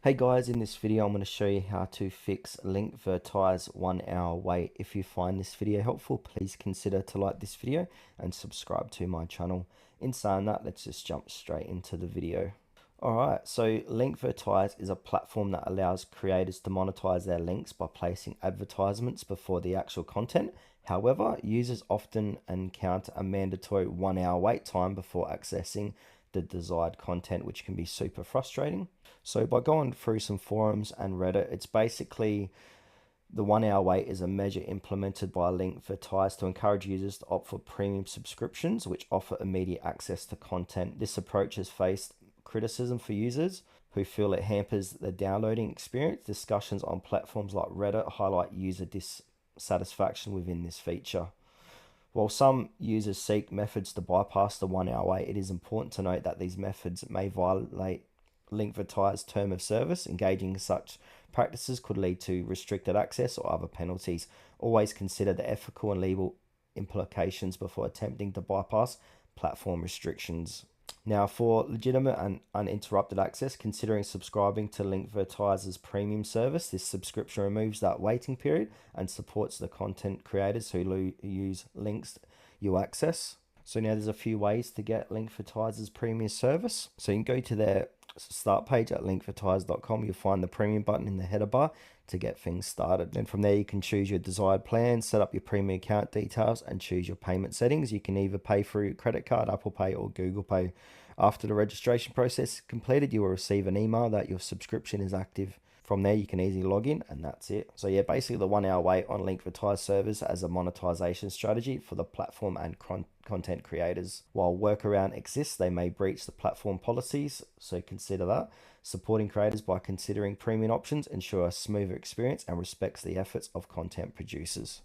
Hey guys, in this video I'm going to show you how to fix Linkvertise 1 hour wait. If you find this video helpful, please consider to like this video and subscribe to my channel. In saying that, let's just jump straight into the video. Alright, so Linkvertise is a platform that allows creators to monetize their links by placing advertisements before the actual content. However, users often encounter a mandatory 1 hour wait time before accessing the desired content, which can be super frustrating. So by going through some forums and Reddit, it's basically the 1 hour wait is a measure implemented by Linkvertise to encourage users to opt for premium subscriptions, which offer immediate access to content. This approach has faced criticism for users who feel it hampers the downloading experience. Discussions on platforms like Reddit highlight user dissatisfaction within this feature. While some users seek methods to bypass the 1 hour wait, it is important to note that these methods may violate Linkvertise term of service. Engaging in such practices could lead to restricted access or other penalties. Always consider the ethical and legal implications before attempting to bypass platform restrictions. Now, for legitimate and uninterrupted access, considering subscribing to Linkvertise's premium service. This subscription removes that waiting period and supports the content creators who use links you access. So now there's a few ways to get Linkvertise's premium service. So you can go to their start page at linkvertise.com. You'll find the premium button in the header bar to get things started. And from there you can choose your desired plan, set up your premium account details and choose your payment settings. You can either pay through credit card, Apple Pay or Google Pay. After the registration process is completed, you will receive an email that your subscription is active. From there, you can easily log in and that's it. So yeah, basically the 1 hour wait on Linkvertise servers as a monetization strategy for the platform and content creators. While workaround exists, they may breach the platform policies, so consider that. Supporting creators by considering premium options ensure a smoother experience and respects the efforts of content producers.